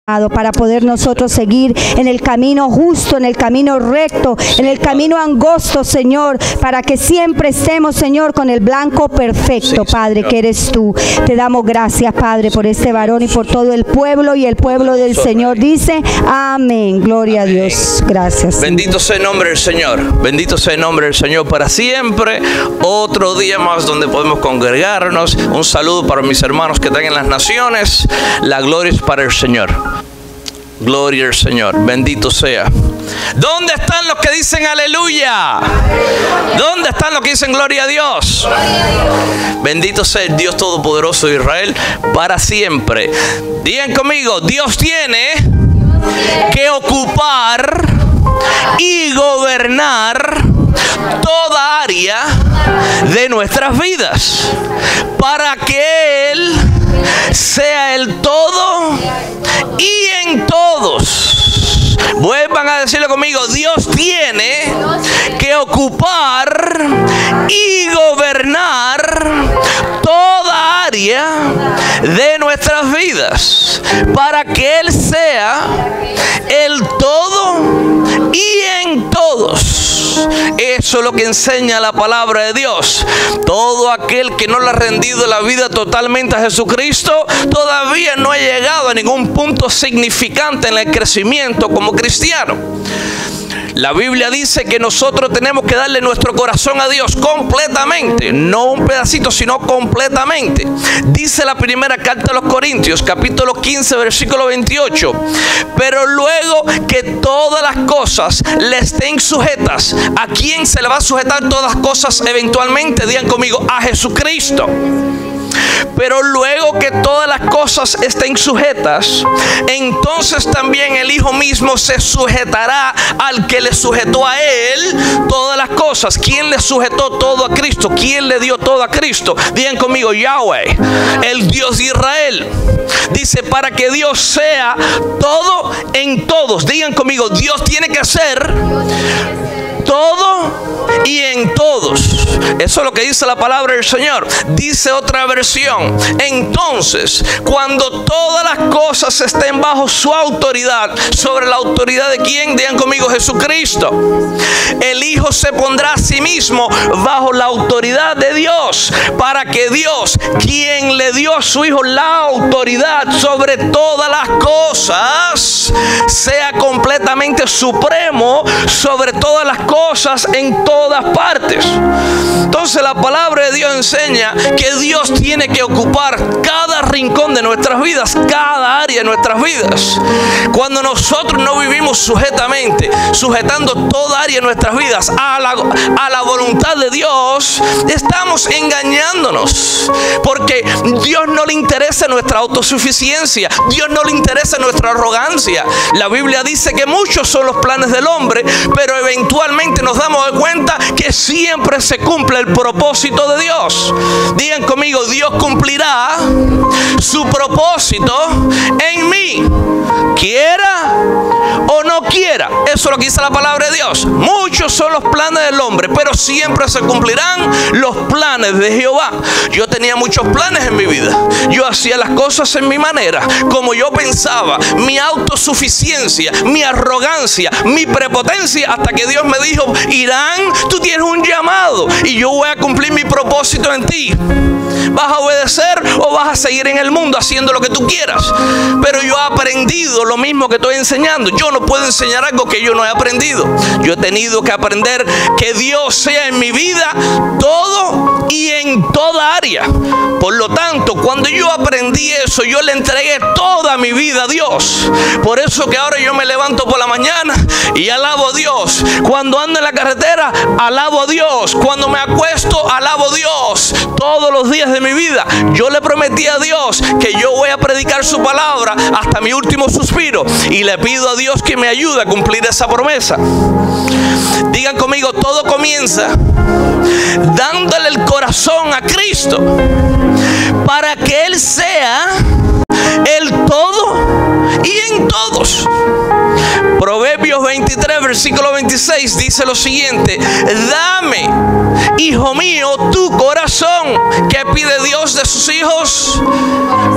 para poder nosotros seguir en el camino justo, en el camino recto, en el camino angosto, Señor, para que siempre estemos, Señor, con el blanco perfecto, Padre, que eres tú. Te damos gracias, Padre, por este varón y por todo el pueblo, y el pueblo del Señor dice amén. Gloria a Dios. Gracias. Bendito sea el nombre del Señor. Bendito sea el nombre del Señor para siempre. Otro día más donde podemos congregarnos. Un saludo para mis hermanos que están en las naciones. La gloria es para el Señor. Gloria al Señor, bendito sea. ¿Dónde están los que dicen aleluya? ¿Dónde están los que dicen gloria a Dios? Bendito sea el Dios Todopoderoso de Israel para siempre. Digan conmigo, Dios tiene que ocupar y gobernar toda área de nuestras vidas para que Él sea el todo y en todos. Vuelvan a decirlo conmigo. Dios tiene que ocupar y gobernar toda área de nuestras vidas para que Él sea el todo y en todos. Eso es lo que enseña la palabra de Dios. Todo aquel que no le ha rendido la vida totalmente a Jesucristo todavía no ha llegado a ningún punto significante en el crecimiento como cristiano. La Biblia dice que nosotros tenemos que darle nuestro corazón a Dios completamente, no un pedacito, sino completamente. Dice la primera carta a los Corintios, capítulo 15, versículo 28. Pero luego que todas las cosas le estén sujetas, ¿a quién se le va a sujetar todas las cosas eventualmente? Digan conmigo, a Jesucristo. Pero luego que todas las cosas estén sujetas, entonces también el Hijo mismo se sujetará al que le sujetó a Él todas las cosas. ¿Quién le sujetó todo a Cristo? ¿Quién le dio todo a Cristo? Digan conmigo, Yahweh, el Dios de Israel. Dice, para que Dios sea todo en todos. Digan conmigo, Dios tiene que ser todo y en todos. Eso es lo que dice la palabra del Señor. Dice otra versión: entonces, cuando todas las cosas estén bajo su autoridad, ¿sobre la autoridad de quién? Digan conmigo, Jesucristo. El Hijo se pondrá a sí mismo bajo la autoridad de Dios, para que Dios, quien le dio a su Hijo la autoridad sobre todas las cosas, sea completamente supremo sobre todas las cosas en todas partes. Entonces la palabra de Dios enseña que Dios tiene que ocupar cada rincón de nuestras vidas, cada área de nuestras vidas. Cuando nosotros no vivimos sujetando toda área de nuestras vidas a la voluntad de Dios, estamos engañándonos, porque Dios no le interesa nuestra autosuficiencia, Dios no le interesa nuestra arrogancia. La Biblia dice que muchos son los planes del hombre, pero eventualmente nos damos cuenta que siempre se cumple el propósito de Dios. Digan conmigo, Dios cumplirá su propósito en mí, quiera o no quiera. Eso es lo que dice la palabra de Dios. Muchos son los planes del hombre, pero siempre se cumplirán los planes de Jehová. Yo tenía muchos planes en mi vida. Yo hacía las cosas en mi manera, como yo pensaba, mi autosuficiencia, mi arrogancia, mi prepotencia, hasta que Dios me dijo: Irán, tú tienes un llamado y yo voy a cumplir mi propósito en ti. ¿Vas a obedecer o vas a seguir en el mundo haciendo lo que tú quieras? Pero yo he aprendido lo mismo que estoy enseñando. Yo no puedo enseñar algo que yo no he aprendido. Yo he tenido que aprender que Dios sea en mi vida todo y en toda área. Por lo tanto, cuando yo aprendí eso, yo le entregué toda mi vida a Dios. Por eso que ahora yo me levanto por la mañana y alabo a Dios. Cuando ando en la carretera, alabo a Dios. Cuando me acuesto, alabo a Dios. Todos los días de mi vida yo le prometí a Dios que yo voy a predicar su palabra hasta mi último suspiro, y le pido a Dios que me ayude a cumplir esa promesa. Digan conmigo, todo comienza dándole el corazón a Cristo para que Él sea el todo y en todos. Proverbios 23, versículo 26 dice lo siguiente: dame, hijo mío, tu corazón ¿Qué pide Dios de sus hijos?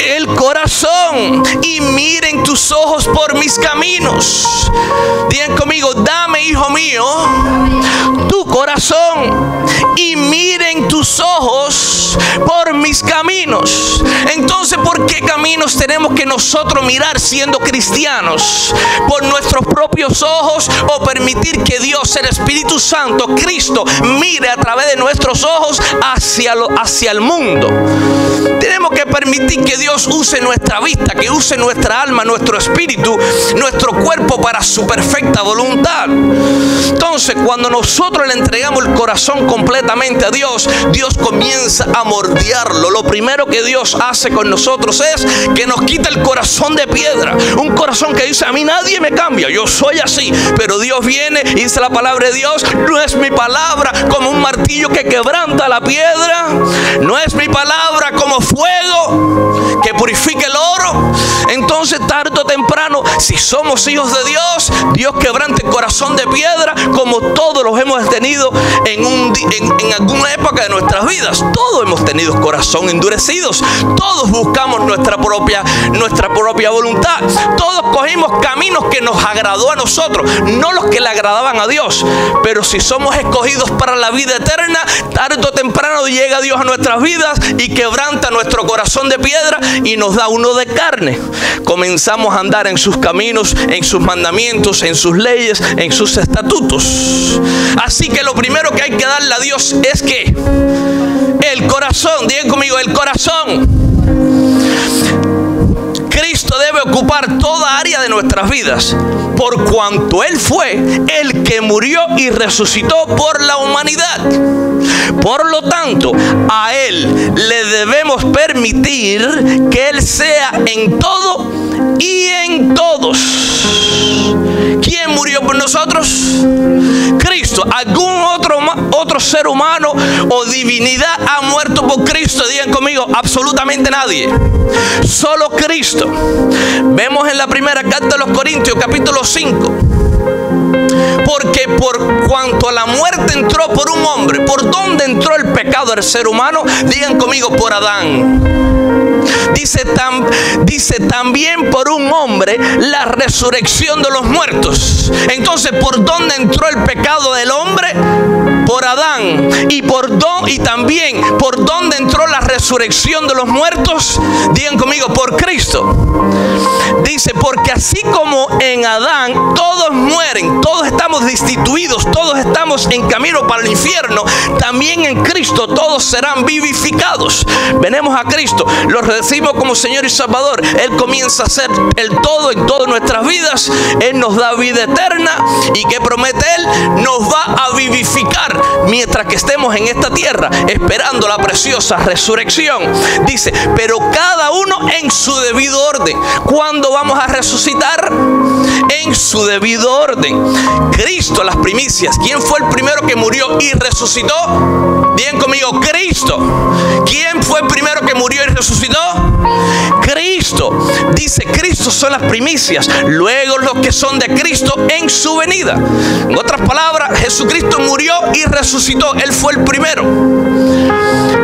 El corazón. Y miren tus ojos por mis caminos. Digan conmigo: dame, hijo mío, tu corazón, y miren tus ojos por mis caminos. Entonces, ¿por qué caminos tenemos que nosotros mirar siendo cristianos? ¿Por nuestros propios ojos, o permitir que Dios, el Espíritu Santo, Cristo, mire a través de nuestros ojos hacia el mundo? Tenemos que permitir que Dios use nuestra vista, que use nuestra alma, nuestro espíritu, nuestro cuerpo para su perfecta voluntad. Entonces, cuando nosotros le entregamos el corazón completamente a Dios, Dios comienza a moldearlo. Lo primero que Dios hace con nosotros es que nos quita el corazón de piedra. Un corazón que dice: a mí nadie me cambia, yo soy así. Pero Dios viene y dice la palabra de Dios: no es mi palabra como un martillo que quebranta la piedra, no es mi palabra como fuego que purifica el oro. Entonces, tarde o temprano, si somos hijos de Dios, Dios quebranta el corazón de piedra, como todos los hemos tenido en alguna época de nuestras vidas. Todos hemos tenido corazón endurecidos. Todos buscamos nuestra propia voluntad. Todos cogimos caminos que nos agradó a nosotros, no los que le agradaban a Dios. Pero si somos escogidos para la vida eterna, tarde o temprano llega Dios a nuestras vidas y quebranta nuestro corazón de piedra y nos da uno de carne. Comenzamos a andar en sus caminos, en sus mandamientos, en sus leyes, en sus estatutos. Así que lo primero que hay que darle a Dios es que el corazón. Digan conmigo: el corazón. Cristo debe ocupar toda área de nuestras vidas, por cuanto Él fue el que murió y resucitó por la humanidad. Por lo tanto, a Él le debemos permitir que Él sea en todo y en todos. ¿Quién murió por nosotros? Cristo. ¿Algún otro ser humano o divinidad ha muerto por Cristo? Digan conmigo: absolutamente nadie. Solo Cristo. Vemos en la primera carta de los Corintios, capítulo 5. Porque por cuanto a la muerte entró por un hombre, ¿por dónde entró el pecado del ser humano? Digan conmigo: por Adán. Dice también por un hombre la resurrección de los muertos. Entonces, ¿por dónde entró el pecado del hombre? Por Adán. Y también, ¿por dónde entró la resurrección de los muertos? Digan conmigo: por Cristo. Dice: porque así como en Adán todos mueren, todos estamos destituidos, todos estamos en camino para el infierno, también en Cristo todos serán vivificados. Venimos a Cristo, lo recibimos como Señor y Salvador. Él comienza a ser el todo en todas nuestras vidas. Él nos da vida eterna. ¿Y qué promete Él? Nos va a vivificar mientras que estemos en esta tierra, esperando la preciosa resurrección. Dice: pero cada uno en su debido orden. ¿Cuándo vamos a resucitar? En su debido orden. Cristo, las primicias. ¿Quién fue el primero que murió y resucitó? Digan conmigo: Cristo. ¿Quién fue el primero que murió y resucitó? Cristo. Dice: Cristo son las primicias, luego los que son de Cristo en su venida. En otras palabras, Jesucristo murió y resucitó. Él fue el primero.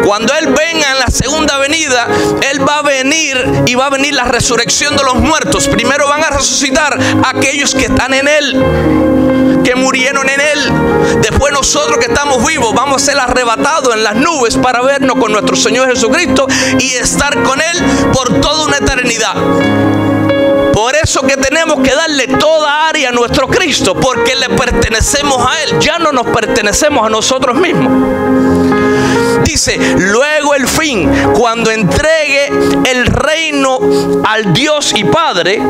Cuando Él venga en la segunda venida, Él va a venir y va a venir la resurrección de los muertos. Primero van a resucitar aquellos que están en Él, que murieron en Él. Después nosotros que estamos vivos vamos a ser arrebatados en las nubes para vernos con nuestro Señor Jesucristo y estar con Él por toda una eternidad. Por eso que tenemos que darle toda área a nuestro Cristo, porque le pertenecemos a Él. Ya no nos pertenecemos a nosotros mismos. Dice: luego el fin, cuando entregue el reino al Dios y Padre,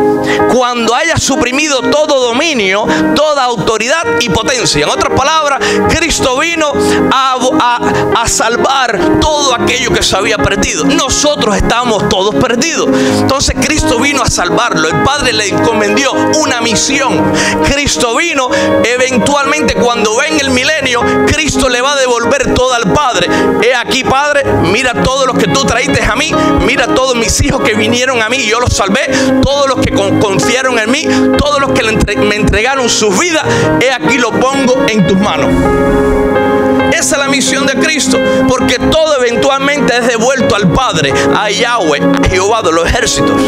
cuando haya suprimido todo dominio, toda autoridad y potencia. En otras palabras, Cristo vino a salvar todo aquello que se había perdido. Nosotros estábamos todos perdidos. Entonces Cristo vino a salvarlo. El Padre le encomendó una misión. Cristo vino, eventualmente cuando venga el milenio, Cristo le va a devolver todo al Padre. He aquí, Padre, mira todos los que tú traíste a mí, mira todos mis hijos que vinieron a mí y yo los salvé, todos los que confiaron en mí, todos los que me entregaron sus vidas, he aquí lo pongo en tus manos. Esa es la misión de Cristo, porque todo eventualmente es devuelto al Padre, a Yahweh, a Jehová de los ejércitos.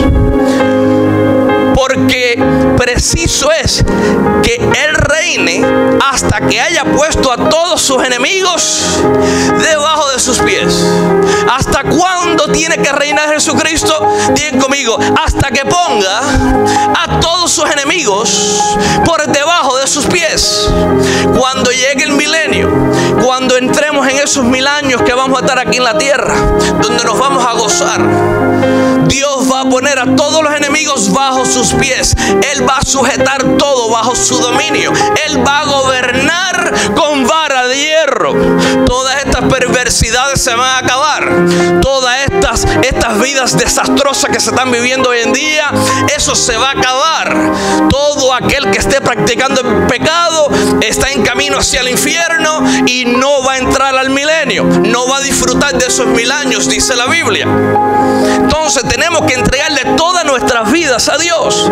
Porque preciso es que Él reine hasta que haya puesto a todos sus enemigos debajo de sus pies. ¿Hasta cuándo tiene que reinar Jesucristo? Digan conmigo, hasta que ponga a todos sus enemigos por debajo de sus pies. Cuando llegue el milenio, cuando entremos en esos 1000 años que vamos a estar aquí en la tierra, donde nos vamos a gozar, Dios va a poner a todos los enemigos bajo sus pies. Él va a sujetar todo bajo su dominio. Él va a gobernar con vara de hierro. Todas estas perversidades se van a acabar. Todas estas vidas desastrosas que se están viviendo hoy en día, eso se va a acabar. Todo aquel que esté practicando el pecado está en camino hacia el infierno y no va a entrar al milenio. No va a disfrutar de esos 1000 años, dice la Biblia. Entonces tenemos que entregarle todas nuestras vidas a Dios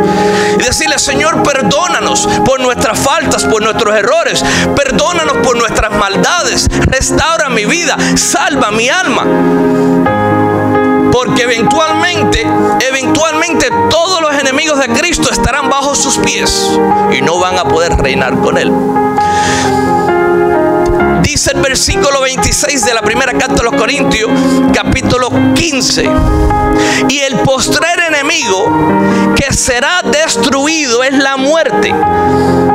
y decirle: Señor, perdónanos por nuestras faltas, por nuestros errores, perdónanos por nuestras maldades, restaura mi vida, salva mi alma. Porque eventualmente todos los enemigos de Cristo estarán bajo sus pies y no van a poder reinar con Él. Dice el versículo 26 de la primera carta a los Corintios, capítulo 15: y el postrer enemigo que será destruido es la muerte.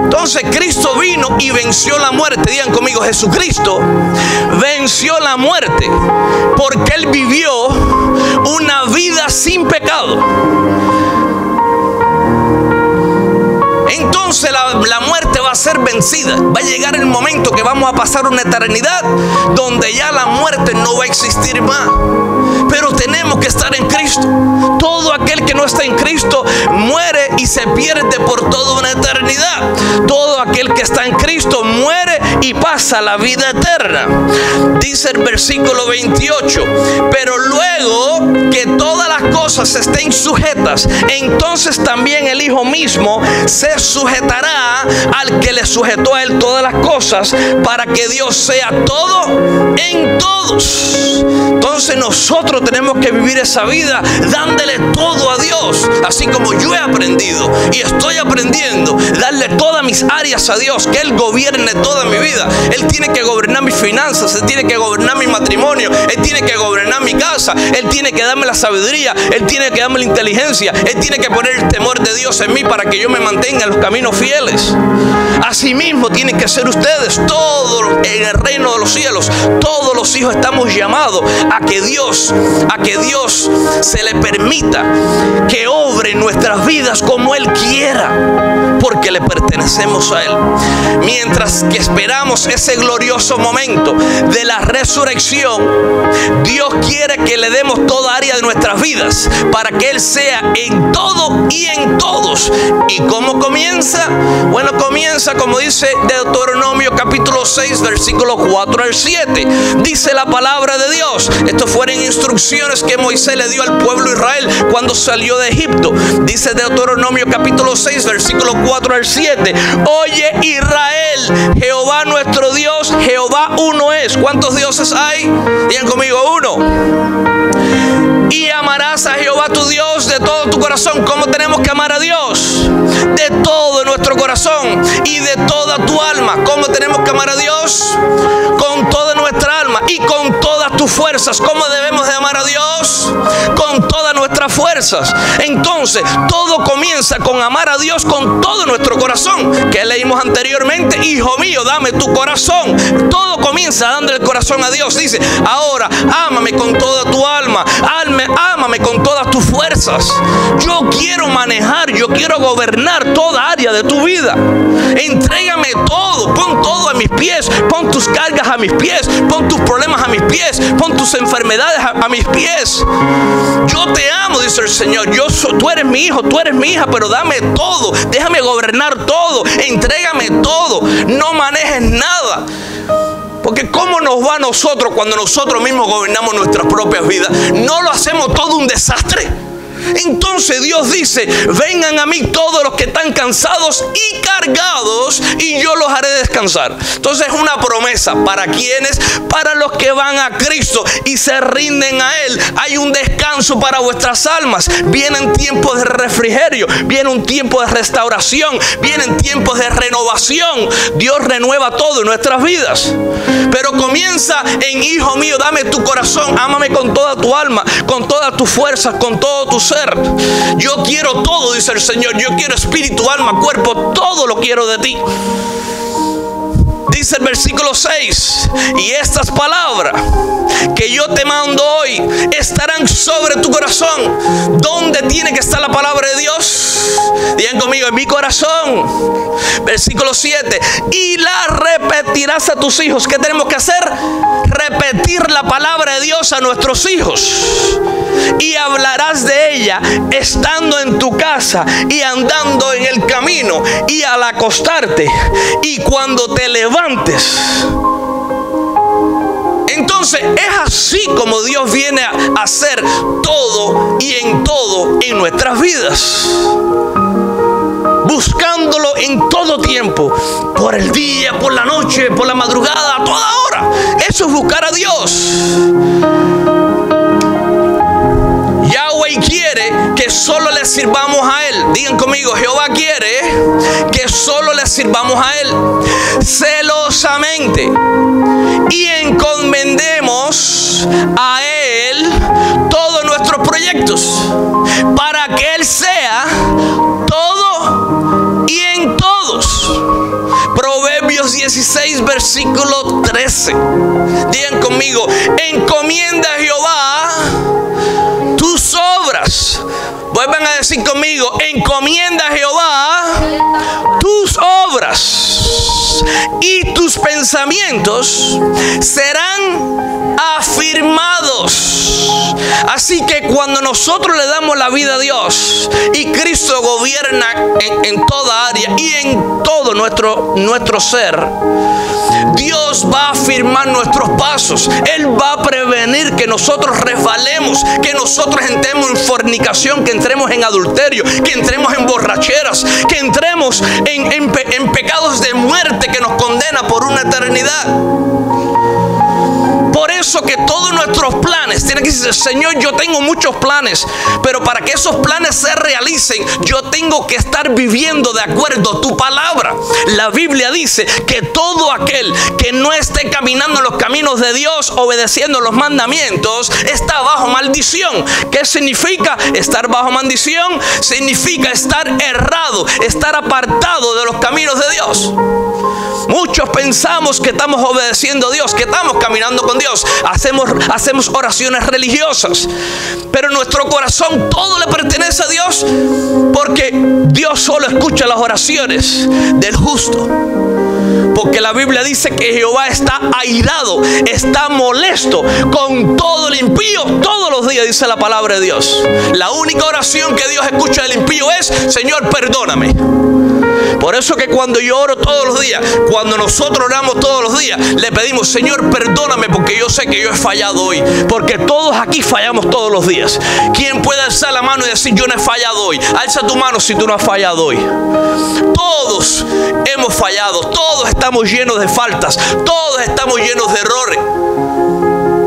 Entonces Cristo vino y venció la muerte. Digan conmigo, Jesucristo venció la muerte porque Él vivió una vida sin pecado. Entonces la muerte va a ser vencida. Va a llegar el momento que vamos a pasar una eternidad donde ya la muerte no va a existir más. Pero tenemos que estar en Cristo. Todo aquel que no está en Cristo muere y se pierde por toda una eternidad. Todo aquel que está en Cristo muere y pasa la vida eterna. Dice el versículo 28: pero luego que todas las cosas estén sujetas, entonces también el Hijo mismo se sujetará al que le sujetó a Él todas las cosas, para que Dios sea todo en todos. Entonces nosotros tenemos que vivir esa vida dándole todo a Dios, así como yo he aprendido y estoy aprendiendo, darle todas mis áreas a Dios, que Él gobierne toda mi vida. Él tiene que gobernar mis finanzas, Él tiene que gobernar mi matrimonio, Él tiene que gobernar mi casa, Él tiene que darme la sabiduría, Él tiene que darme la inteligencia, Él tiene que poner el temor de Dios en mí para que yo me mantenga en los caminos fieles. Asimismo tienen que ser ustedes, todos en el reino de los cielos. Todos los hijos estamos llamados a que Dios se le permita que obre en nuestras vidas como Él quiera, porque le pertenecemos a Él. Mientras que esperamos ese glorioso momento de la resurrección, Dios quiere que le demos toda área de nuestras vidas para que Él sea en todo y en todos. ¿Y cómo comienza? Bueno, comienza como dice Deuteronomio capítulo 6 versículo 4 al 7. Dice la palabra de Dios. Estos fueron instrucciones que Moisés le dio al pueblo de Israel cuando salió de Egipto. Dice Deuteronomio capítulo 6 versículo 4 al 7. Oye Israel, Jehová nuestro Dios, Jehová uno es. ¿Cuántos dioses hay? Digan conmigo, uno. Y amarás a Jehová tu Dios de todo tu corazón. ¿Cómo tenemos que amar a Dios? De todo nuestro corazón y de toda tu alma. ¿Cómo tenemos que amar a Dios? Con toda nuestra alma y con todas tus fuerzas. ¿Cómo debemos de amar a Dios? Con todas nuestras fuerzas. Entonces, todo comienza con amar a Dios con todo nuestro corazón. Que leímos anteriormente: hijo mío, dame tu corazón. Todo comienza dándole el corazón a Dios. Dice: ahora, ámame con toda tu alma. Ámame con todas tus fuerzas. Yo quiero manejar, yo quiero gobernar toda área de tu vida. Entrégame todo, pon todo a mis pies, pon tus cargas a mis pies, pon tus problemas a mis pies, pon tus enfermedades a mis pies. Yo te amo, dice el Señor. Tú eres mi hijo, tú eres mi hija, pero dame todo, déjame gobernar todo, entrégame todo, no manejes nada. Porque ¿cómo nos va a nosotros cuando nosotros mismos gobernamos nuestras propias vidas? ¿No lo hacemos todo un desastre? Entonces Dios dice: vengan a mí todos los que están vengan cansados y cargados y yo los haré descansar. Entonces es una promesa. ¿Para quiénes? Para los que van a Cristo y se rinden a Él. Hay un descanso para vuestras almas. Vienen tiempos de refrigerio, viene un tiempo de restauración, vienen tiempos de renovación. Dios renueva todo en nuestras vidas, pero comienza en: hijo mío, dame tu corazón, ámame con toda tu alma, con todas tus fuerzas, con todo tu ser. Yo quiero todo, dice el Señor. Yo quiero espíritu, alma, cuerpo, todo lo quiero de ti. Dice el versículo 6: y estas palabras que yo te mando hoy estarán sobre tu corazón. ¿Dónde tiene que estar la palabra de Dios? Digan conmigo: en mi corazón. Versículo 7: y la repetirás a tus hijos. ¿Qué tenemos que hacer? Repetir la palabra de Dios a nuestros hijos. Y hablarás de ella estando en tu casa y andando en el camino y al acostarte y cuando te levantes. Entonces es así como Dios viene a hacer todo y en todo en nuestras vidas. Buscándolo en todo tiempo, por el día, por la noche, por la madrugada, a toda hora. Eso es buscar a Dios. Yahweh quiere que solo le sirvamos a Él. Digan conmigo: Jehová quiere que solo le sirvamos a Él celosamente y encomendemos a Él todos nuestros proyectos, para que Él sea todo y en todos. Proverbios 16, versículo 13. Digan conmigo: encomienda a Jehová tus obras. Vuelvan a decir conmigo: encomienda a Jehová tus obras y tus pensamientos serán afirmados. Así que cuando nosotros le damos la vida a Dios y Cristo gobierna en toda área y en todo nuestro ser, Dios va a afirmar nuestros pasos. Él va a prevenir que nosotros resbalemos, que nosotros entremos en fornicación, que entremos en adulterio, que entremos en borracheras, que entremos en pecados de muerte que nos condena por una eternidad. Por eso que todos nuestros planes tienen que decir: Señor, yo tengo muchos planes, pero para que esos planes se realicen, yo tengo que estar viviendo de acuerdo a tu palabra. La Biblia dice que todo aquel que no esté caminando en los caminos de Dios, obedeciendo los mandamientos, está bajo maldición. ¿Qué significa estar bajo maldición? Significa estar errado, estar apartado de los caminos de Dios. Muchos pensamos que estamos obedeciendo a Dios, que estamos caminando con Dios. Hacemos oraciones religiosas, pero nuestro corazón todo le pertenece a Dios, porque Dios solo escucha las oraciones del justo. Porque la Biblia dice que Jehová está airado, está molesto con todo el impío todos los días, dice la palabra de Dios. La única oración que Dios escucha del impío es: Señor, perdóname. Por eso que cuando yo oro todos los días, cuando nosotros oramos todos los días, le pedimos: Señor, perdóname, porque yo sé que yo he fallado hoy. Porque todos aquí fallamos todos los días. ¿Quién puede alzar la mano y decir: yo no he fallado hoy? Alza tu mano si tú no has fallado hoy. Todos hemos fallado, todos estamos llenos de faltas, todos estamos llenos de errores.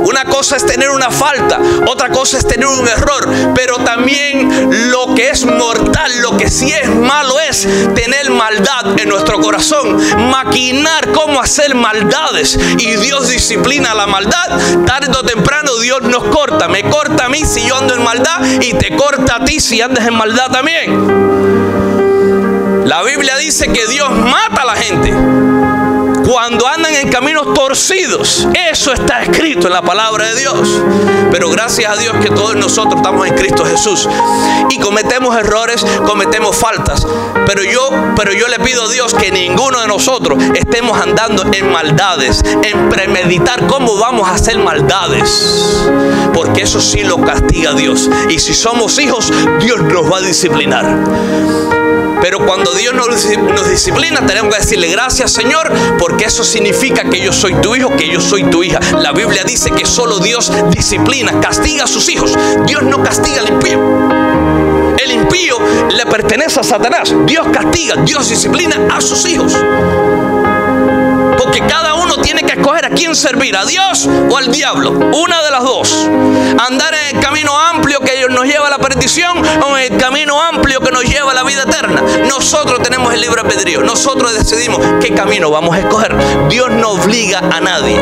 Una cosa es tener una falta, otra cosa es tener un error, pero también lo que es mortal, lo que sí es malo, es tener maldad en nuestro corazón, maquinar cómo hacer maldades, y Dios disciplina la maldad. Tarde o temprano Dios nos corta. Me corta a mí si yo ando en maldad, y te corta a ti si andas en maldad también. La Biblia dice que Dios mata a la gente cuando andan en caminos torcidos. Eso está escrito en la palabra de Dios. Pero gracias a Dios que todos nosotros estamos en Cristo Jesús y cometemos errores, cometemos faltas, pero yo le pido a Dios que ninguno de nosotros estemos andando en maldades, en premeditar cómo vamos a hacer maldades, porque eso sí lo castiga Dios. Y si somos hijos, Dios nos va a disciplinar. Pero cuando Dios nos disciplina, tenemos que decirle: gracias, Señor, porque eso significa que yo soy tu hijo, que yo soy tu hija. La Biblia dice que solo Dios disciplina, castiga a sus hijos. Dios no castiga al impío. El impío le pertenece a Satanás. Dios castiga, Dios disciplina a sus hijos. Porque cada uno tiene que escoger a quién servir, a Dios o al diablo. Una de las dos. Andar en el camino amplio que nos lleva a la perdición o en el camino amplio que nos lleva a la vida eterna. Nosotros tenemos el libre albedrío. Nosotros decidimos qué camino vamos a escoger. Dios no obliga a nadie.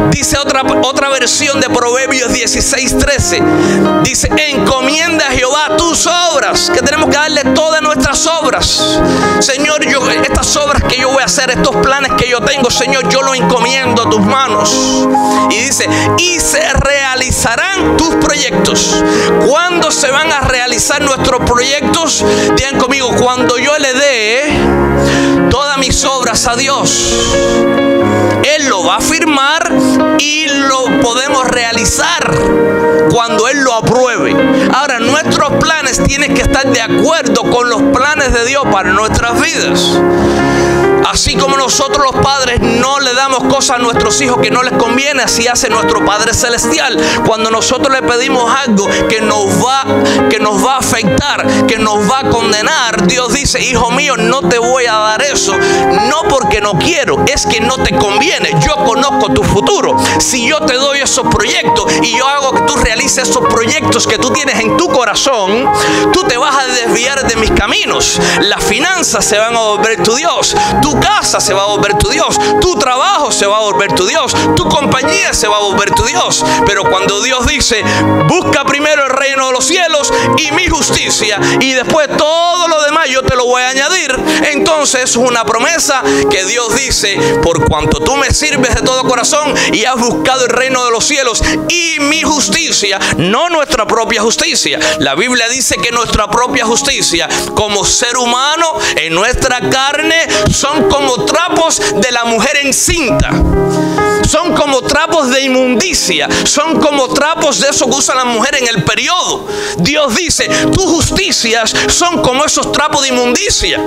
Dice otra versión de Proverbios 16:13. Dice: encomienda a Jehová tus obras. Que tenemos que darle todas nuestras obras. Señor, estas obras que yo voy a hacer, estos planes que yo tengo, Señor, yo los encomiendo a tus manos. Y dice: y se realizarán tus proyectos. ¿Cuándo se van a realizar nuestros proyectos? Digan conmigo: cuando yo le dé todas mis obras a Dios. Él lo va a firmar y lo podemos realizar cuando Él lo apruebe. Ahora, nuestros planes tienen que estar de acuerdo con los planes de Dios para nuestras vidas. Así como nosotros los padres no le damos cosas a nuestros hijos que no les conviene, así hace nuestro Padre Celestial. Cuando nosotros le pedimos algo que nos va a afectar, que nos va a condenar, Dios dice: hijo mío, no te voy a dar eso. No porque no quiero, es que no te conviene. Yo conozco tu futuro. Si yo te doy esos proyectos y yo hago que tú realices esos proyectos que tú tienes en tu corazón, tú te vas a desviar de mis caminos. Las finanzas se van a volver tu Dios. Tu casa se va a volver tu Dios. Tu trabajo se va a volver tu Dios. Tu compañía se va a volver tu Dios. Pero cuando Dios dice: busca primero el reino de los cielos y mi justicia, y después todo lo demás yo te lo voy a añadir, entonces es una promesa que Dios dice: por cuanto tú me sirves de todo corazón y has buscado el reino de los cielos y mi justicia, no nuestra propia justicia. La Biblia dice que nuestra propia justicia como ser humano en nuestra carne son como trapos de la mujer encinta. Son como trapos de inmundicia. Son como trapos de eso que usa la mujer en el periodo. Dios dice: tus justicias son como esos trapos de inmundicia.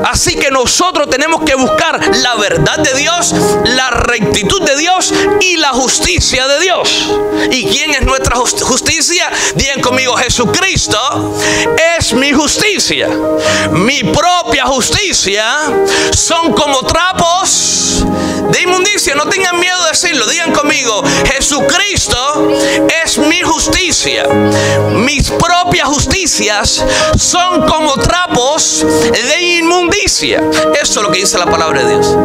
Así que nosotros tenemos que buscar la verdad de Dios, la rectitud de Dios y la justicia de Dios. ¿Y quién es nuestra justicia? Digan conmigo: Jesucristo es mi justicia. Mi propia justicia son como trapos de inmundicia. No tengan miedo de decirlo. Digan conmigo: Jesucristo es mi justicia. Mis propias justicias son como trapos de inmundicia. Eso es lo que dice la palabra de Dios.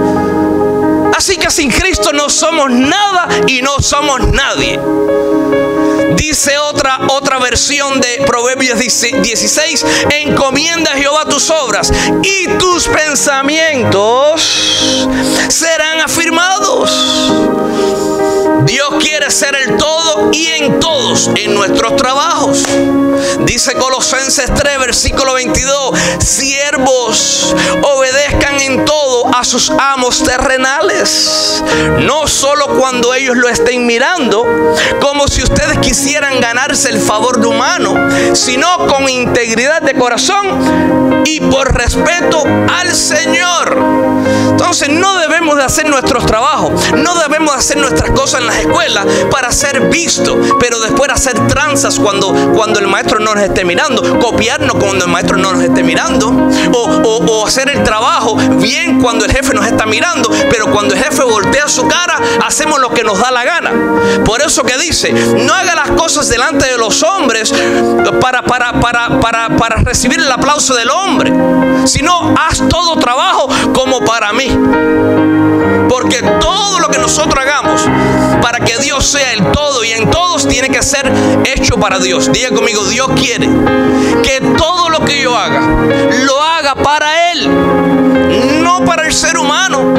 Así que sin Cristo no somos nada y no somos nadie. Dice otra versión de Proverbios 16: encomienda a Jehová tus obras y tus pensamientos serán afirmados. Dios quiere ser el todo y en todos, en nuestros trabajos. Dice Colosenses 3, versículo 22: siervos, obedezcan en todo a sus amos terrenales, no solo cuando ellos lo estén mirando, como si ustedes quisieran ganarse el favor de humano, sino con integridad de corazón y por respeto al Señor. Entonces no debemos de hacer nuestros trabajos, no debemos de hacer nuestras cosas en las escuelas para ser vistos, pero después hacer tranzas cuando el maestro no nos esté mirando, copiarnos cuando el maestro no nos esté mirando, o hacer el trabajo bien cuando el jefe nos está mirando, pero cuando el jefe voltea su cara, hacemos lo que nos da la gana. Por eso que dice: no haga las cosas delante de los hombres para recibir el aplauso del hombre, sino haz todo trabajo como para mí. Porque todo lo que nosotros hagamos para que Dios sea el todo y en todos tiene que ser hecho para Dios. Diga conmigo: Dios quiere que todo lo que yo haga lo haga para Él, no para el ser humano.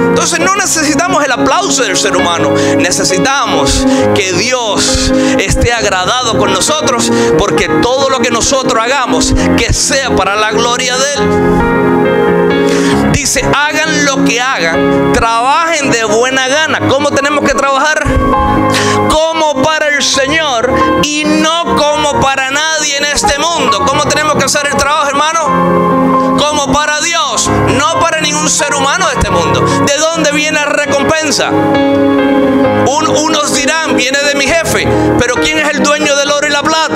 Entonces no necesitamos el aplauso del ser humano, necesitamos que Dios esté agradado con nosotros, porque todo lo que nosotros hagamos que sea para la gloria de Él. Dice: hagan lo que hagan, trabajen de buena gana. ¿Cómo tenemos que trabajar? Como para el Señor y no como para nadie en este mundo. ¿Cómo tenemos que hacer el trabajo, hermano? Como para Dios, no para ningún ser humano de este mundo. ¿De dónde viene la recompensa? Unos dirán: viene de mi jefe. Pero ¿quién es el dueño del oro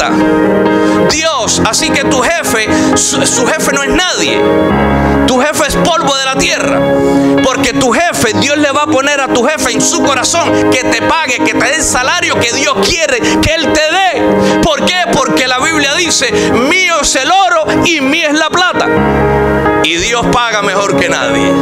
plata. Dios, así que tu jefe, su jefe no es nadie. Tu jefe es polvo de la tierra. Porque tu jefe, Dios le va a poner a tu jefe en su corazón que te pague, que te dé el salario que Dios quiere que Él te dé. ¿Por qué? Porque la Biblia dice, mío es el oro y mía es la plata. Y Dios paga mejor que nadie.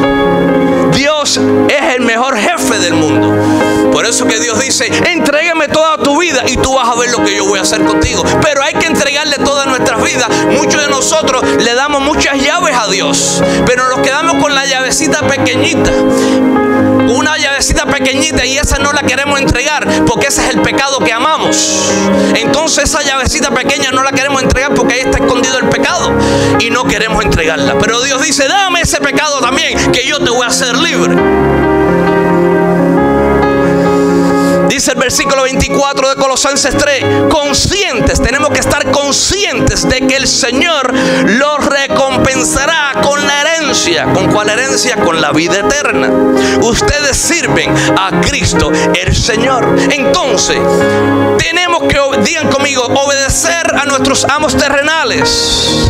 Dios es el mejor jefe del mundo. Por eso que Dios dice, entrégame toda tu vida y tú vas a ver lo que yo voy a hacer contigo. Pero hay que entregarle todas nuestras vidas. Muchos de nosotros le damos muchas llaves a Dios, pero nos quedamos con la llavecita pequeñita. Una llavecita pequeñita, y esa no la queremos entregar porque ese es el pecado que amamos. Entonces esa llavecita pequeña no la queremos entregar porque ahí está escondido el pecado y no queremos entregarla. Pero Dios dice, dame ese pecado también, que yo te voy a hacer libre. Dice el versículo 24 de Colosenses 3, conscientes, tenemos que estar conscientes de que el Señor los recompensará con la herencia. ¿Con cuál herencia? Con la vida eterna. Ustedes sirven a Cristo el Señor. Entonces, tenemos que, digan conmigo, obedecer a nuestros amos terrenales,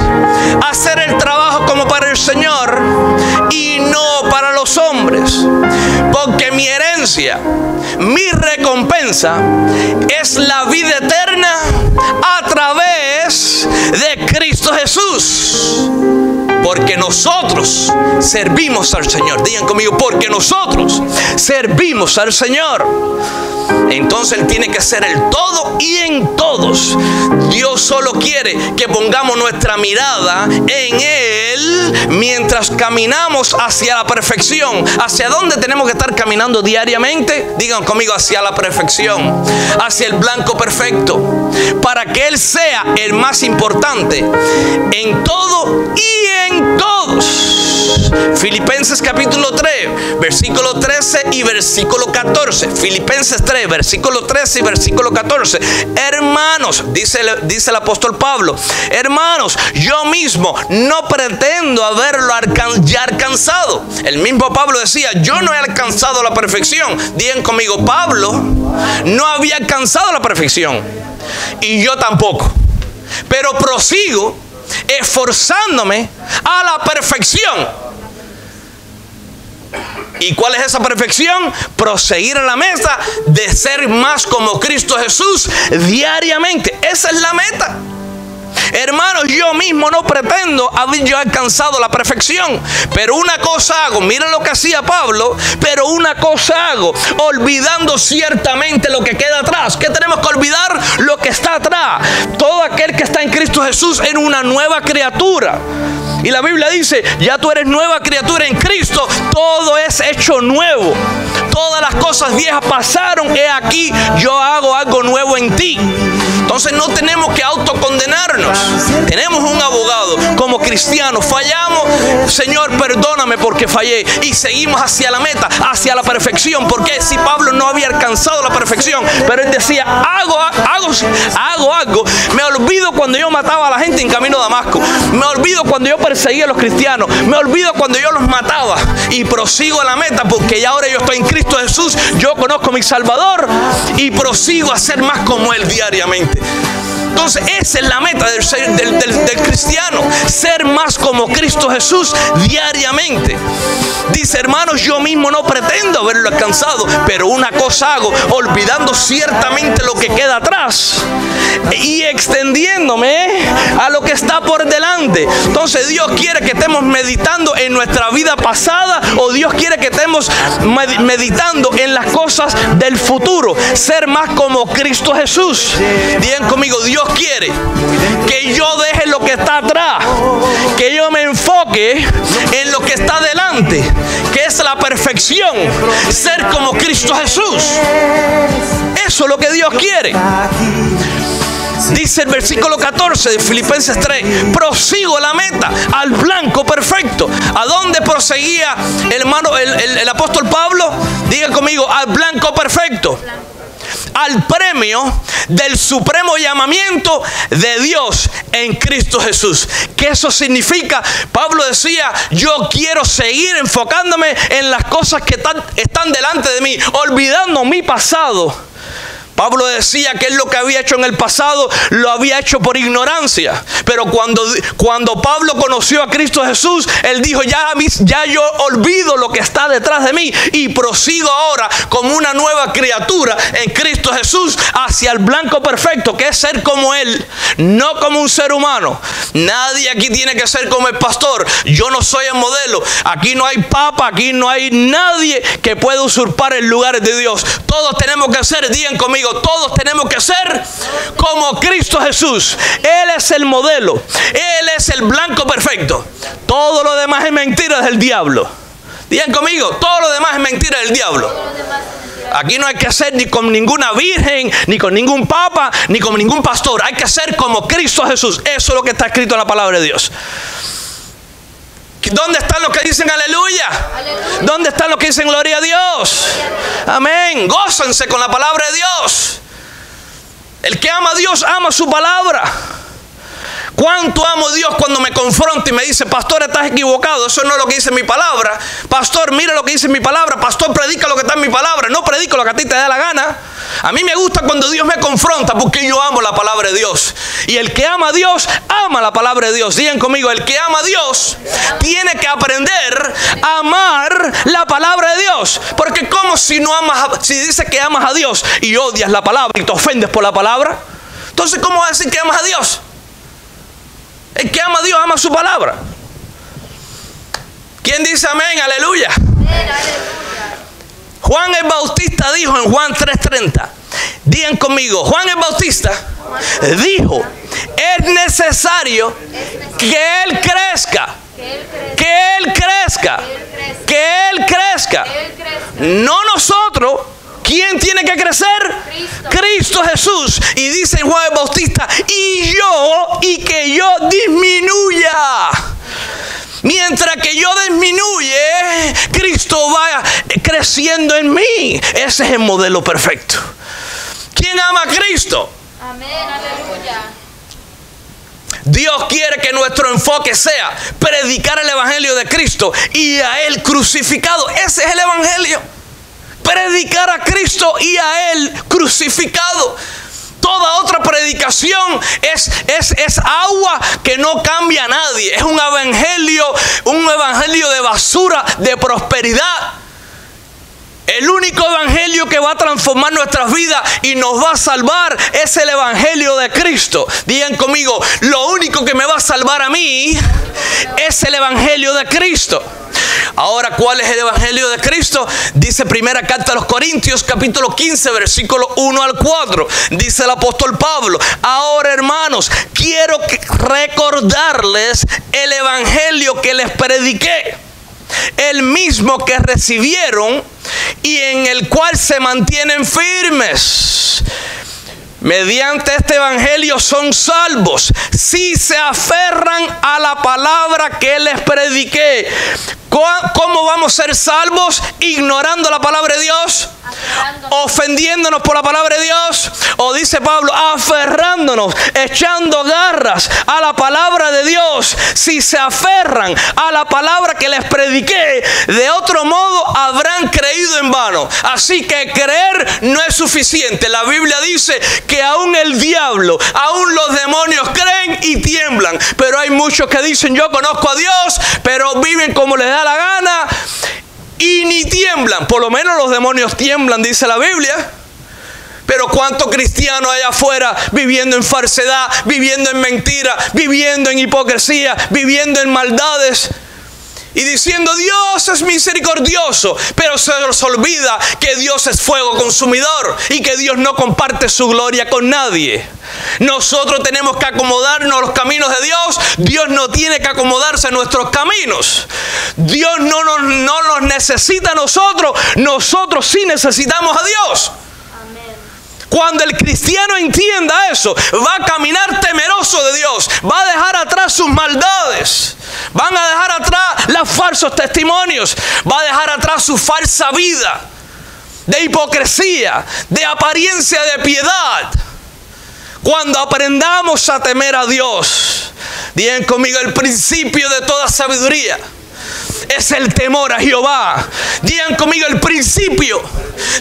hacer el trabajo como para el Señor y no para los hombres. Porque mi herencia, mi recompensa es la vida eterna a través de Cristo Jesús. Porque nosotros servimos al Señor. Digan conmigo, porque nosotros servimos al Señor. Entonces Él tiene que ser el todo y en todos. Dios solo quiere que pongamos nuestra mirada en Él mientras caminamos hacia la perfección. ¿Hacia dónde tenemos que estar caminando diariamente? Digan conmigo, hacia la perfección, hacia el blanco perfecto, para que Él sea el más importante en todo y en todos. Filipenses capítulo 3, versículo 13 y versículo 14. Filipenses 3, versículo 13 y versículo 14. Hermanos, dice el apóstol Pablo, hermanos, yo mismo no pretendo haberlo ya alcanzado. El mismo Pablo decía, yo no he alcanzado la perfección. Digan conmigo, Pablo no había alcanzado la perfección y yo tampoco, pero prosigo esforzándome a la perfección. ¿Y cuál es esa perfección? Proseguir a la meta de ser más como Cristo Jesús diariamente. Esa es la meta. Hermanos, yo mismo no pretendo haber yo alcanzado la perfección, pero una cosa hago, miren lo que hacía Pablo, pero una cosa hago, olvidando ciertamente lo que queda atrás. ¿Qué tenemos que olvidar? Lo que está atrás. Todo aquel que está en Cristo Jesús es una nueva criatura. Y la Biblia dice, ya tú eres nueva criatura en Cristo, todo es hecho nuevo. Todas las cosas viejas pasaron, he aquí, yo hago algo nuevo en ti. Entonces no tenemos que autocondenarnos. Tenemos un abogado como cristianos. Fallamos, Señor, perdóname porque fallé. Y seguimos hacia la meta, hacia la perfección. Porque si Pablo no había alcanzado la perfección, pero él decía, hago algo. Me olvido cuando yo mataba a la gente en camino a Damasco. Me olvido cuando yo perseguía a los cristianos. Me olvido cuando yo los mataba. Y prosigo a la meta porque ya ahora yo estoy en Cristo Jesús. Yo conozco a mi Salvador y prosigo a ser más como Él diariamente. Entonces esa es la meta del cristiano, ser más como Cristo Jesús diariamente. Dice, hermanos, yo mismo no pretendo haberlo alcanzado, pero una cosa hago, olvidando ciertamente lo que queda atrás y extendiéndome a lo que está por delante. Entonces Dios quiere que estemos meditando en nuestra vida pasada, o Dios quiere que estemos meditando en las cosas del futuro, ser más como Cristo Jesús. Digan conmigo, Dios quiere que yo deje lo que está atrás, que yo me enfoque en lo que está delante, que es la perfección, ser como Cristo Jesús. Eso es lo que Dios quiere. Dice el versículo 14 de Filipenses 3, prosigo la meta, al blanco perfecto. ¿A dónde proseguía el apóstol Pablo? Diga conmigo, al blanco perfecto, al premio del supremo llamamiento de Dios en Cristo Jesús. ¿Qué eso significa? Pablo decía, yo quiero seguir enfocándome en las cosas que están delante de mí, olvidando mi pasado, Pablo decía que él lo que había hecho en el pasado lo había hecho por ignorancia. Pero cuando Pablo conoció a Cristo Jesús, él dijo, ya yo olvido lo que está detrás de mí y prosigo ahora como una nueva criatura en Cristo Jesús hacia el blanco perfecto, que es ser como Él, no como un ser humano. Nadie aquí tiene que ser como el pastor. Yo no soy el modelo. Aquí no hay papa, aquí no hay nadie que pueda usurpar el lugar de Dios. Todos tenemos que ser, digan conmigo, todos tenemos que ser como Cristo Jesús. Él es el modelo, Él es el blanco perfecto. Todo lo demás es mentira del diablo. Digan conmigo, todo lo demás es mentira del diablo. Aquí no hay que ser ni con ninguna virgen, ni con ningún papa, ni con ningún pastor. Hay que ser como Cristo Jesús. Eso es lo que está escrito en la palabra de Dios. ¿Dónde están los que dicen aleluya? Aleluya. ¿Dónde están los que dicen gloria a Dios? Amén. Gócense con la palabra de Dios. El que ama a Dios ama su palabra. ¿Cuánto amo a Dios cuando me confronta y me dice, pastor, estás equivocado? Eso no es lo que dice mi palabra. Pastor, mira lo que dice mi palabra. Pastor, predica lo que está en mi palabra. No predico lo que a ti te da la gana. A mí me gusta cuando Dios me confronta porque yo amo la palabra de Dios. Y el que ama a Dios, ama la palabra de Dios. Digan conmigo, el que ama a Dios tiene que aprender a amar la palabra de Dios. Porque como si no amas, si dices que amas a Dios y odias la palabra y te ofendes por la palabra, entonces ¿cómo vas a decir que amas a Dios? El que ama a Dios ama su palabra. ¿Quién dice amén? Aleluya. Juan el Bautista dijo en Juan 3:30. Digan conmigo, Juan el Bautista dijo, es necesario que Él crezca. Que Él crezca. Que Él crezca. No nosotros. ¿Quién tiene que crecer? Cristo Jesús. Y dice Juan el Bautista, y que yo disminuya. Mientras que yo disminuye, Cristo va creciendo en mí. Ese es el modelo perfecto. ¿Quién ama a Cristo? Amén, aleluya. Dios quiere que nuestro enfoque sea predicar el evangelio de Cristo y a Él crucificado. Ese es el evangelio. Predicar a Cristo y a Él crucificado. Toda otra predicación es agua que no cambia a nadie. Es un evangelio de basura, de prosperidad. El único evangelio que va a transformar nuestras vidas y nos va a salvar es el evangelio de Cristo. Digan conmigo, lo único que me va a salvar a mí es el evangelio de Cristo. Ahora, ¿cuál es el evangelio de Cristo? Dice primera carta a los Corintios, capítulo 15, versículo 1 al 4. Dice el apóstol Pablo, ahora hermanos, quiero recordarles el evangelio que les prediqué, el mismo que recibieron y en el cual se mantienen firmes. Mediante este evangelio son salvos si se aferran a la palabra que les prediqué. ¿Cómo vamos a ser salvos? Ignorando la palabra de Dios, ofendiéndonos por la palabra de Dios, o dice Pablo, aferrándonos, echando garras a la palabra de Dios. Si se aferran a la palabra que les prediqué, de otro modo habrán creído en vano. Así que creer no es suficiente. La Biblia dice que aún el diablo, aún los demonios creen y tiemblan. Pero hay muchos que dicen, yo conozco a Dios, pero viven como les da la gana y ni tiemblan. Por lo menos los demonios tiemblan, dice la Biblia. Pero cuántos cristianos hay afuera viviendo en falsedad, viviendo en mentira, viviendo en hipocresía, viviendo en maldades y diciendo Dios es misericordioso, pero se nos olvida que Dios es fuego consumidor y que Dios no comparte su gloria con nadie. Nosotros tenemos que acomodarnos a los caminos de Dios. Dios no tiene que acomodarse a nuestros caminos. Dios no nos necesita a nosotros. Nosotros sí necesitamos a Dios. Cuando el cristiano entienda eso, va a caminar temeroso de Dios. Va a dejar atrás sus maldades. Van a dejar atrás los falsos testimonios. Va a dejar atrás su falsa vida de hipocresía, de apariencia de piedad. Cuando aprendamos a temer a Dios, digan conmigo, el principio de toda sabiduría es el temor a Jehová. Digan conmigo, el principio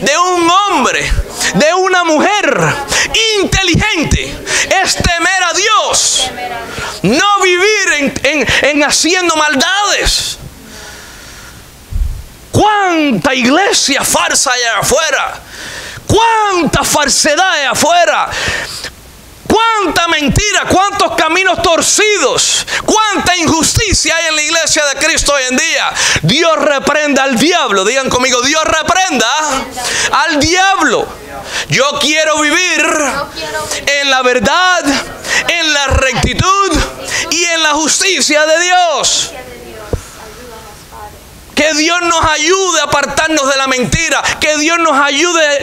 de un hombre de una mujer inteligente es temer a Dios, no vivir en haciendo maldades. ¿Cuánta iglesia farsa hay afuera? ¿Cuánta falsedad hay afuera? ¿Cuánta mentira? ¿Cuántos caminos torcidos? ¿Cuánta injusticia hay en la iglesia de Cristo hoy en día? Dios reprenda al diablo. Digan conmigo, Dios reprenda al diablo. Yo quiero vivir en la verdad, en la rectitud y en la justicia de Dios. Que Dios nos ayude a apartarnos de la mentira. Que Dios nos ayude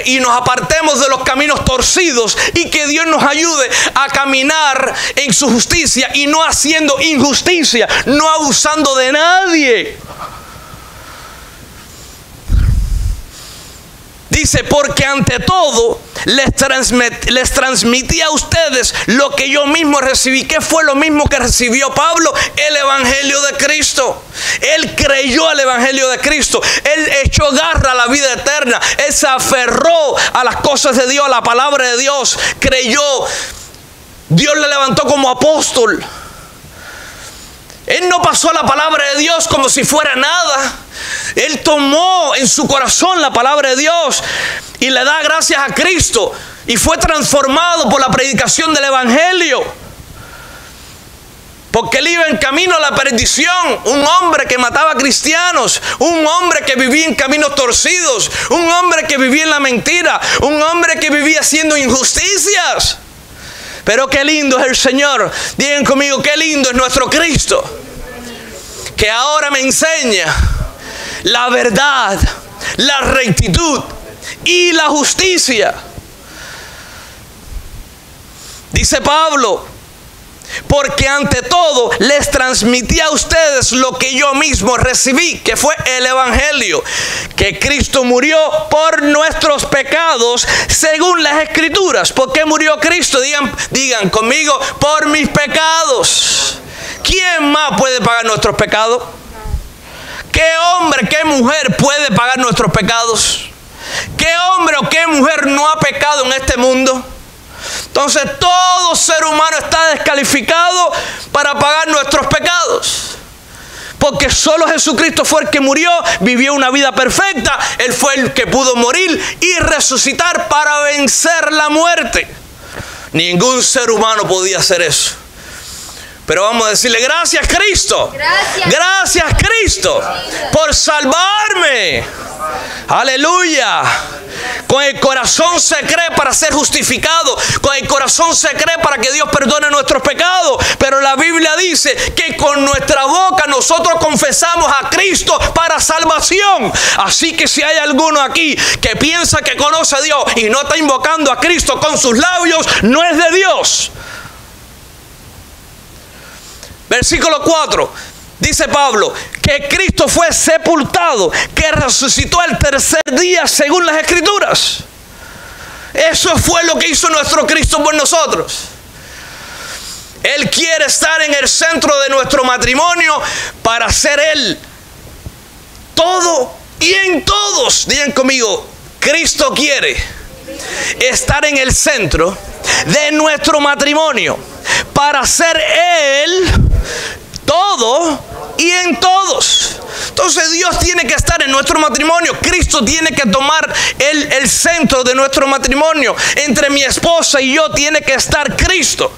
y nos apartemos de los caminos torcidos. Y que Dios nos ayude a caminar en su justicia y no haciendo injusticia, no abusando de nadie. Dice, porque ante todo les transmití a ustedes lo que yo mismo recibí. ¿Qué fue lo mismo que recibió Pablo? El evangelio de Cristo. Él creyó al evangelio de Cristo. Él echó garra a la vida eterna. Él se aferró a las cosas de Dios, a la palabra de Dios. Creyó. Dios le levantó como apóstol. Él no pasó la palabra de Dios como si fuera nada. Él tomó en su corazón la palabra de Dios y le da gracias a Cristo y fue transformado por la predicación del evangelio. Porque él iba en camino a la perdición, un hombre que mataba cristianos, un hombre que vivía en caminos torcidos, un hombre que vivía en la mentira, un hombre que vivía haciendo injusticias. Pero qué lindo es el Señor. Digan conmigo, qué lindo es nuestro Cristo, que ahora me enseña la verdad, la rectitud y la justicia. Dice Pablo, porque ante todo les transmití a ustedes lo que yo mismo recibí, que fue el evangelio, que Cristo murió por nuestros pecados según las escrituras. ¿Por qué murió Cristo? Digan conmigo, por mis pecados. ¿Quién más puede pagar nuestros pecados? ¿Qué hombre, qué mujer puede pagar nuestros pecados? ¿Qué hombre o qué mujer no ha pecado en este mundo? Entonces todo ser humano está descalificado para pagar nuestros pecados. Porque solo Jesucristo fue el que murió, vivió una vida perfecta. Él fue el que pudo morir y resucitar para vencer la muerte. Ningún ser humano podía hacer eso. Pero vamos a decirle, gracias Cristo. Gracias Cristo por salvarme. Aleluya. Con el corazón se cree para ser justificado. Con el corazón se cree para que Dios perdone nuestros pecados. Pero la Biblia dice que con nuestra boca nosotros confesamos a Cristo para salvación. Así que si hay alguno aquí que piensa que conoce a Dios y no está invocando a Cristo con sus labios, no es de Dios. Versículo 4, dice Pablo, que Cristo fue sepultado, que resucitó al tercer día según las Escrituras. Eso fue lo que hizo nuestro Cristo por nosotros. Él quiere estar en el centro de nuestro matrimonio para ser Él todo y en todos. Digan conmigo, Cristo quiere estar en el centro de nuestro matrimonio para ser Él todo y en todos. Entonces Dios tiene que estar en nuestro matrimonio. Cristo tiene que tomar el centro de nuestro matrimonio. Entre mi esposa y yo tiene que estar Cristo.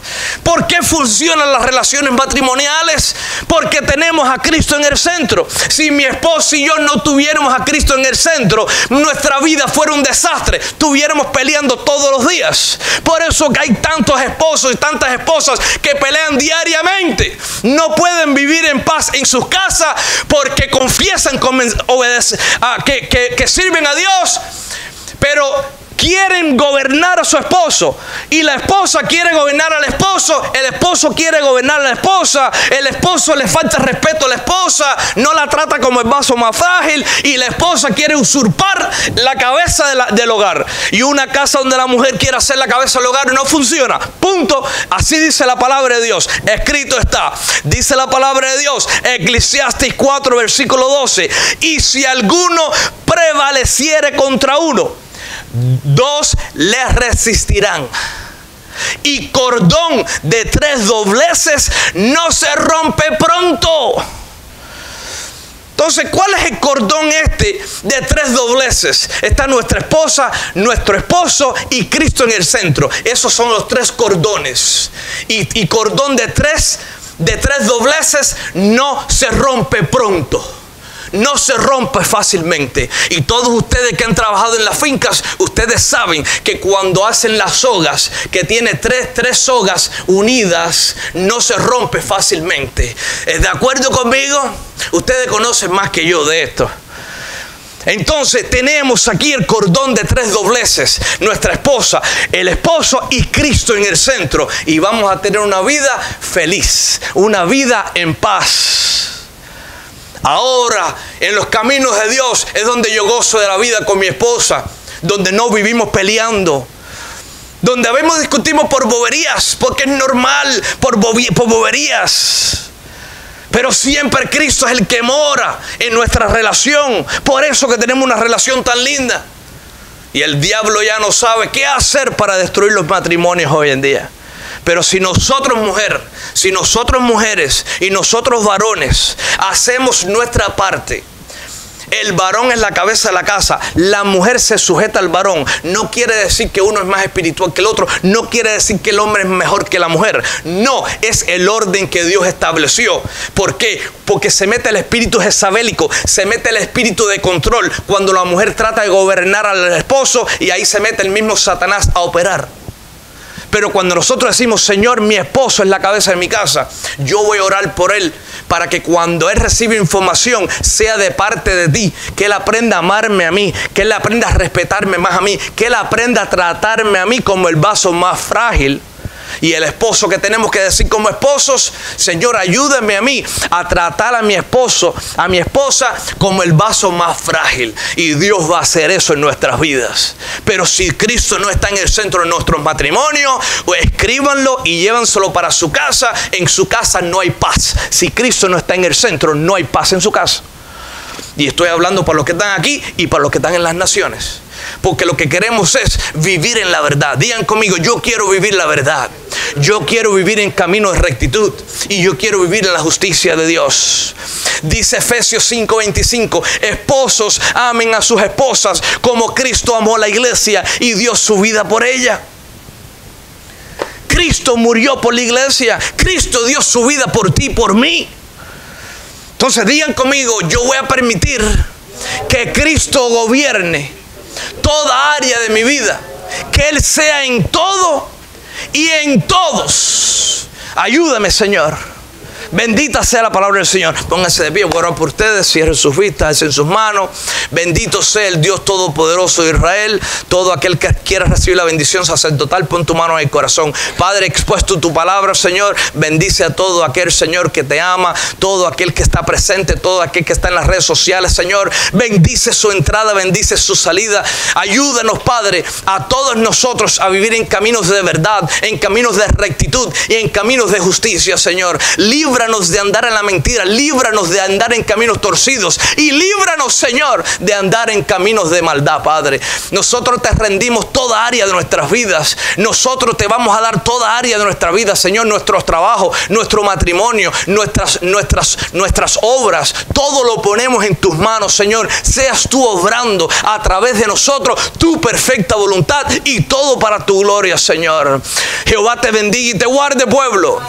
¿Por qué funcionan las relaciones matrimoniales? Porque tenemos a Cristo en el centro. Si mi esposa y yo no tuviéramos a Cristo en el centro, nuestra vida fuera un desastre. Estuviéramos peleando todos los días. Por eso que hay tantos esposos y tantas esposas que pelean diariamente. No pueden vivir en paz en sus casas porque confiesan que sirven a Dios, pero quieren gobernar a su esposo, y la esposa quiere gobernar al esposo, el esposo quiere gobernar a la esposa, el esposo le falta respeto a la esposa, no la trata como el vaso más frágil, y la esposa quiere usurpar la cabeza del hogar. Y una casa donde la mujer quiere ser la cabeza del hogar no funciona. Punto. Así dice la palabra de Dios. Escrito está. Dice la palabra de Dios, Eclesiastés 4, versículo 12. Y si alguno prevaleciere contra uno, dos le resistirán. Y cordón de 3 dobleces no se rompe pronto. Entonces, ¿cuál es el cordón de 3 dobleces? Está nuestra esposa, nuestro esposo y Cristo en el centro. Esos son los 3 cordones. Y cordón de 3 dobleces no se rompe pronto. No se rompe fácilmente. Y todos ustedes que han trabajado en las fincas, ustedes saben que cuando hacen las sogas, que tiene tres sogas unidas, no se rompe fácilmente. ¿De acuerdo conmigo? Ustedes conocen más que yo de esto. Entonces tenemos aquí el cordón de 3 dobleces. Nuestra esposa, el esposo y Cristo en el centro. Y vamos a tener una vida feliz, una vida en paz. Ahora, en los caminos de Dios es donde yo gozo de la vida con mi esposa, donde no vivimos peleando, donde a veces discutimos por boberías, porque es normal, por boberías. Pero siempre Cristo es el que mora en nuestra relación. Por eso que tenemos una relación tan linda. Y el diablo ya no sabe qué hacer para destruir los matrimonios hoy en día. Pero si nosotros mujeres y nosotros varones hacemos nuestra parte, el varón es la cabeza de la casa, la mujer se sujeta al varón. No quiere decir que uno es más espiritual que el otro, no quiere decir que el hombre es mejor que la mujer. No, es el orden que Dios estableció. ¿Por qué? Porque se mete el espíritu jezabélico, se mete el espíritu de control cuando la mujer trata de gobernar al esposo, y ahí se mete el mismo Satanás a operar. Pero cuando nosotros decimos, Señor, mi esposo es la cabeza de mi casa, yo voy a orar por él para que cuando él reciba información sea de parte de ti, que él aprenda a amarme a mí, que él aprenda a respetarme más a mí, que él aprenda a tratarme a mí como el vaso más frágil. Y el esposo, que tenemos que decir como esposos, Señor, ayúdame a mí a tratar a mi esposo, a mi esposa, como el vaso más frágil. Y Dios va a hacer eso en nuestras vidas. Pero si Cristo no está en el centro de nuestros matrimonios, pues escríbanlo y llévanselo para su casa. En su casa no hay paz. Si Cristo no está en el centro, no hay paz en su casa. Y estoy hablando para los que están aquí y para los que están en las naciones. Porque lo que queremos es vivir en la verdad. Digan conmigo, yo quiero vivir la verdad. Yo quiero vivir en camino de rectitud. Y yo quiero vivir en la justicia de Dios. Dice Efesios 5:25, esposos, amen a sus esposas como Cristo amó a la iglesia y dio su vida por ella. Cristo murió por la iglesia. Cristo dio su vida por ti y por mí. Entonces digan conmigo, yo voy a permitir que Cristo gobierne toda área de mi vida, que Él sea en todo y en todos. Ayúdame, Señor. Bendita sea la palabra del Señor. Pónganse de pie, voy a orar por ustedes. Cierren sus vistas, en sus manos. Bendito sea el Dios Todopoderoso de Israel. Todo aquel que quiera recibir la bendición sacerdotal, pon tu mano en el corazón. Padre, expuesto tu palabra, Señor, bendice a todo aquel, Señor, que te ama, todo aquel que está presente, todo aquel que está en las redes sociales, Señor. Bendice su entrada, bendice su salida. Ayúdanos, Padre, a todos nosotros a vivir en caminos de verdad, en caminos de rectitud y en caminos de justicia, Señor. Líbranos de andar en la mentira, líbranos de andar en caminos torcidos y líbranos, Señor, de andar en caminos de maldad, Padre. Nosotros te rendimos toda área de nuestras vidas. Nosotros te vamos a dar toda área de nuestra vida, Señor, nuestros trabajos, nuestro matrimonio, nuestras obras, todo lo ponemos en tus manos, Señor. Seas tú obrando a través de nosotros tu perfecta voluntad y todo para tu gloria, Señor. Jehová te bendiga y te guarde, pueblo.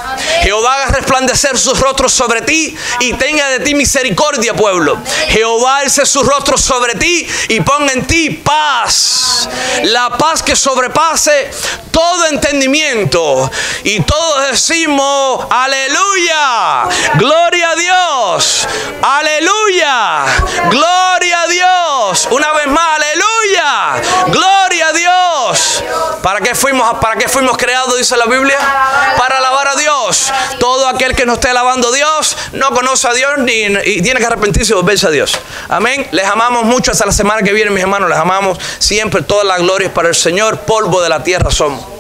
Jehová haga resplandecer sus rostros sobre ti y tenga de ti misericordia, pueblo. Jehová alce su rostro sobre ti y ponga en ti paz. La paz que sobrepase todo entendimiento. Y todos decimos, aleluya, gloria a Dios, aleluya, gloria a Dios. Una vez más, aleluya, gloria a Dios. ¿Para qué fuimos creados, dice la Biblia? Para alabar a Dios. Todo aquel que no esté alabando a Dios no conoce a Dios y tiene que arrepentirse y volverse a Dios. Amén. Les amamos mucho. Hasta la semana que viene, mis hermanos. Les amamos siempre. Toda la gloria es para el Señor. Polvo de la tierra somos.